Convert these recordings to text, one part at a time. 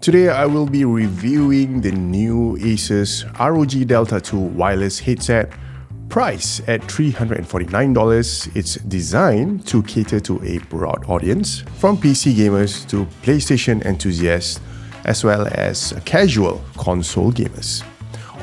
Today I will be reviewing the new ASUS ROG Delta 2 wireless headset, priced at $349. It's designed to cater to a broad audience, from PC gamers to PlayStation enthusiasts, as well as casual console gamers,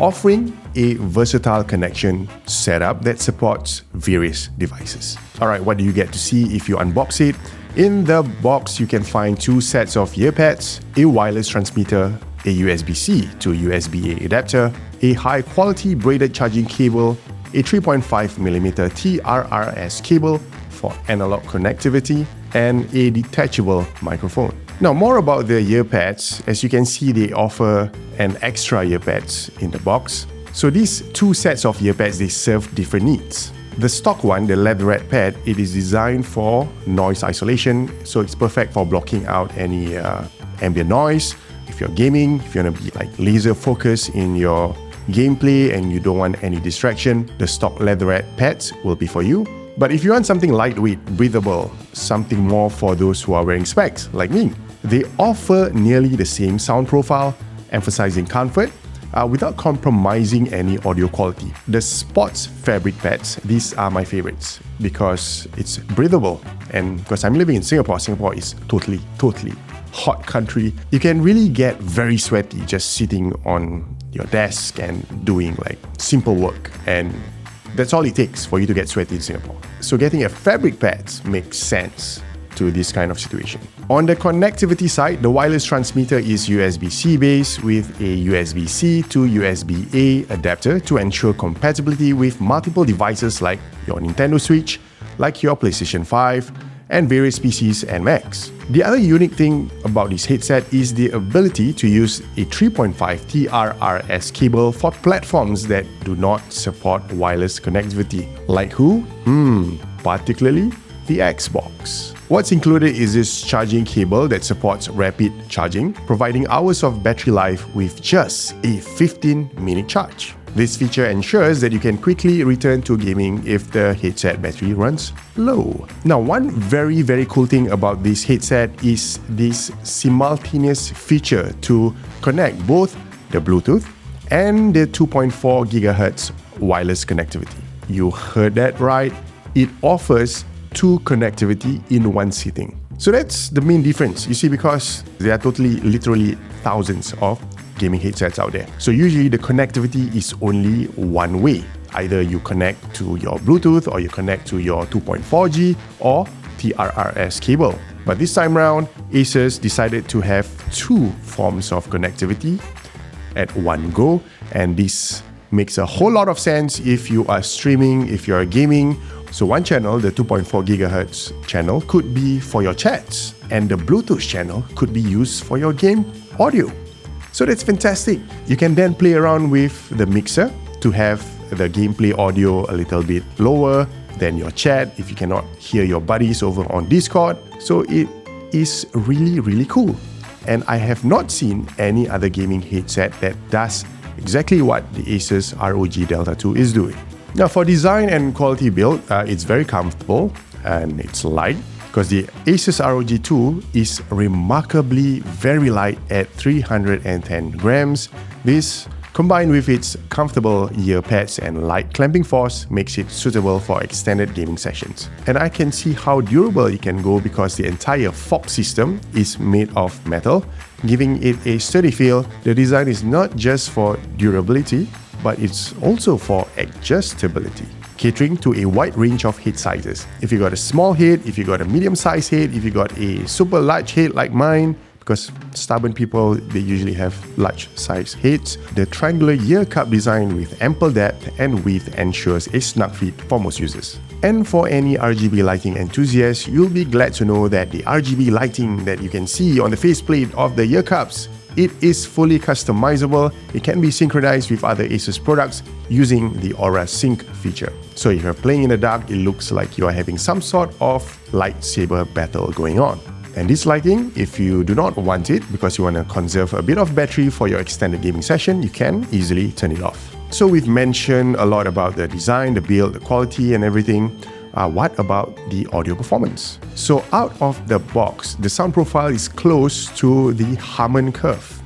offering a versatile connection setup that supports various devices. Alright, what do you get to see if you unbox it? In the box, you can find two sets of earpads, a wireless transmitter, a USB-C to USB-A adapter, a high-quality braided charging cable, a 3.5mm TRRS cable for analog connectivity, and a detachable microphone. Now, more about the earpads. As you can see, they offer an extra earpads in the box. So these two sets of earpads, they serve different needs. The stock one, the leatherette pad, it is designed for noise isolation, so it's perfect for blocking out any ambient noise. If you're gaming, if you want to be like laser focused in your gameplay and you don't want any distraction, the stock leatherette pads will be for you. But if you want something lightweight, breathable, something more for those who are wearing specs, like me, they offer nearly the same sound profile, emphasizing comfort, without compromising any audio quality. The sports fabric pads, these are my favorites because it's breathable, and because I'm living in Singapore, Singapore is totally hot country. You can really get very sweaty just sitting on your desk and doing like simple work, and that's all it takes for you to get sweaty in Singapore. So getting a fabric pads makes sense to this kind of situation. On the connectivity side, the wireless transmitter is USB-C based with a USB-C to USB-A adapter to ensure compatibility with multiple devices like your Nintendo Switch, like your PlayStation 5, and various PCs and Macs. The other unique thing about this headset is the ability to use a 3.5 TRRS cable for platforms that do not support wireless connectivity. Like who? Particularly the Xbox. What's included is this charging cable that supports rapid charging, providing hours of battery life with just a 15-minute charge. This feature ensures that you can quickly return to gaming if the headset battery runs low. Now, one very cool thing about this headset is this simultaneous feature to connect both the Bluetooth and the 2.4 GHz wireless connectivity. You heard that right. It offers two connectivity in one sitting. So that's the main difference, you see, because there are literally thousands of gaming headsets out there. So usually the connectivity is only one way. Either you connect to your Bluetooth or you connect to your 2.4G or TRRS cable. But this time around, ASUS decided to have two forms of connectivity at one go, and this makes a whole lot of sense if you are streaming, if you're gaming. So one channel, the 2.4 GHz channel, could be for your chats, and the Bluetooth channel could be used for your game audio. So that's fantastic. You can then play around with the mixer to have the gameplay audio a little bit lower than your chat if you cannot hear your buddies over on Discord. So it is really cool. And I have not seen any other gaming headset that does exactly what the ASUS ROG Delta 2 is doing. Now, for design and quality build, it's very comfortable and it's light, because the ASUS ROG 2 is remarkably very light at 310 grams. This, combined with its comfortable ear pads and light clamping force, makes it suitable for extended gaming sessions. And I can see how durable it can go because the entire fork system is made of metal, giving it a sturdy feel. The design is not just for durability, but it's also for adjustability, catering to a wide range of head sizes. If you got a small head, if you got a medium-sized head, if you got a super large head like mine, because stubborn people, they usually have large-sized heads, the triangular ear cup design with ample depth and width ensures a snug fit for most users. And for any RGB lighting enthusiasts, you'll be glad to know that the RGB lighting that you can see on the faceplate of the ear cups, it is fully customizable. It can be synchronized with other ASUS products using the Aura Sync feature. So if you're playing in the dark, it looks like you are having some sort of lightsaber battle going on. And this lighting, if you do not want it because you want to conserve a bit of battery for your extended gaming session, you can easily turn it off. So we've mentioned a lot about the design, the build, the quality and everything. what about the audio performance? So out of the box, the sound profile is close to the Harman curve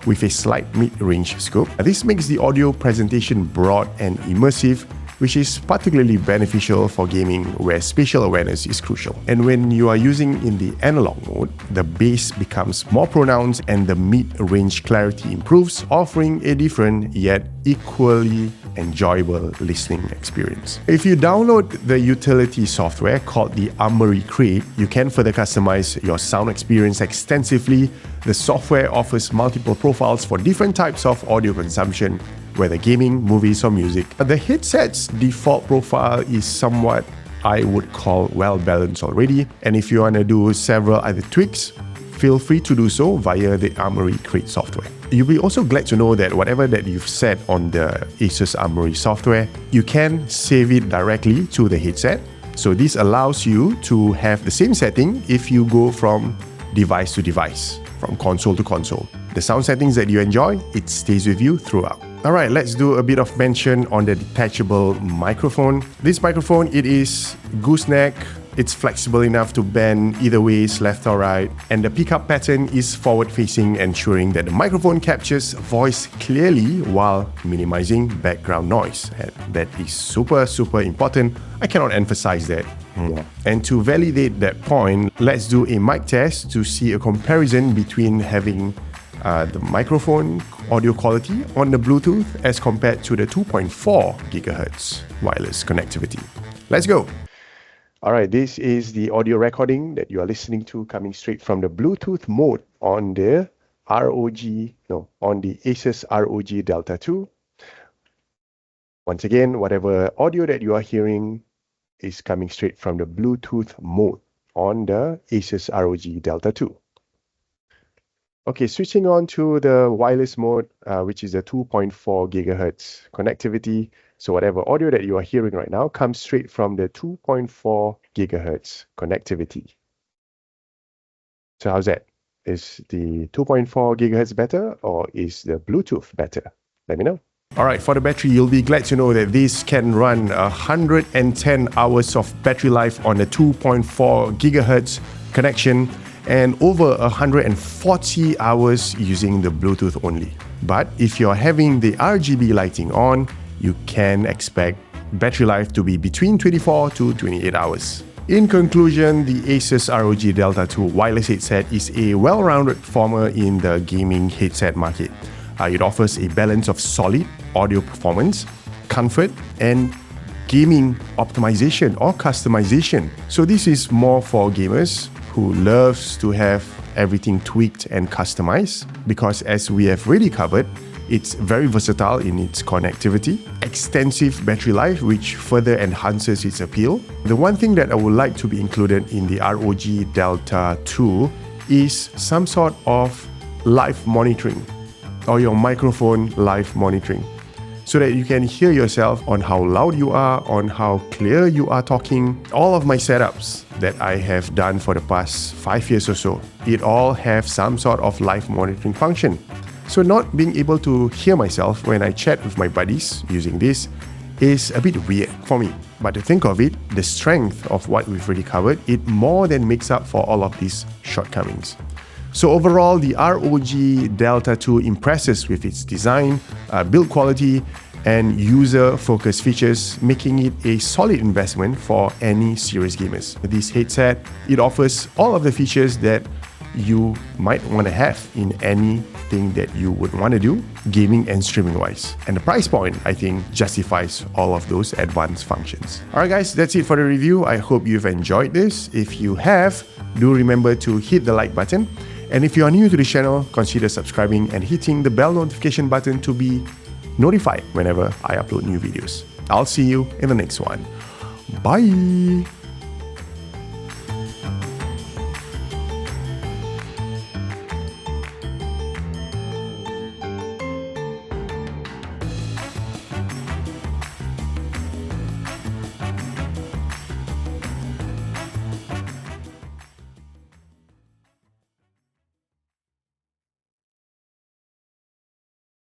with a slight mid-range scope. This makes the audio presentation broad and immersive, which is particularly beneficial for gaming where spatial awareness is crucial. And when you are using in the analog mode, the bass becomes more pronounced and the mid-range clarity improves, offering a different yet equally enjoyable listening experience. If you download the utility software called the Armoury Crate, you can further customize your sound experience extensively. The software offers multiple profiles for different types of audio consumption, whether gaming, movies, or music. The headset's default profile is somewhat, I would call, well balanced already. And if you want to do several other tweaks, feel free to do so via the Armoury Crate software. You'll be also glad to know that whatever that you've set on the ASUS Armoury software, you can save it directly to the headset. So this allows you to have the same setting if you go from device to device, from console to console. The sound settings that you enjoy, it stays with you throughout. Alright, let's do a bit of mention on the detachable microphone. This microphone, it is gooseneck. It's flexible enough to bend either ways, left or right, and the pickup pattern is forward-facing, ensuring that the microphone captures voice clearly while minimizing background noise. And that is super important. I cannot emphasize that more. And to validate that point, let's do a mic test to see a comparison between having the microphone audio quality on the Bluetooth as compared to the 2.4 GHz wireless connectivity. Let's go. Alright, this is the audio recording that you are listening to coming straight from the Bluetooth mode on the ASUS ROG Delta 2. Once again, whatever audio that you are hearing is coming straight from the Bluetooth mode on the ASUS ROG Delta 2. Okay, switching on to the wireless mode, which is the 2.4 GHz connectivity. So whatever audio that you are hearing right now comes straight from the 2.4 GHz connectivity. So how's that? Is the 2.4 GHz better or is the Bluetooth better? Let me know. Alright, for the battery, you'll be glad to know that this can run 110 hours of battery life on the 2.4 GHz connection and over 140 hours using the Bluetooth only. But if you're having the RGB lighting on, you can expect battery life to be between 24 to 28 hours. In conclusion, the ASUS ROG Delta 2 wireless headset is a well-rounded performer in the gaming headset market. It offers a balance of solid audio performance, comfort, and gaming optimization or customization. So this is more for gamers who loves to have everything tweaked and customized, because as we have already covered, it's very versatile in its connectivity, extensive battery life, which further enhances its appeal. The one thing that I would like to be included in the ROG Delta 2 is some sort of live monitoring or your microphone live monitoring, so that you can hear yourself on how loud you are, on how clear you are talking. All of my setups that I have done for the past 5 years or so, it all have some sort of live monitoring function. So not being able to hear myself when I chat with my buddies using this is a bit weird for me. But to think of it, the strength of what we've already covered, it more than makes up for all of these shortcomings. So overall, the ROG Delta 2 impresses with its design, build quality, and user-focused features, making it a solid investment for any serious gamers. This headset, it offers all of the features that you might want to have in anything that you would want to do, gaming and streaming wise. And the price point, I think, justifies all of those advanced functions. Alright guys, that's it for the review. I hope you've enjoyed this. If you have, do remember to hit the like button. And if you are new to the channel, consider subscribing and hitting the bell notification button to be notified whenever I upload new videos. I'll see you in the next one. Bye!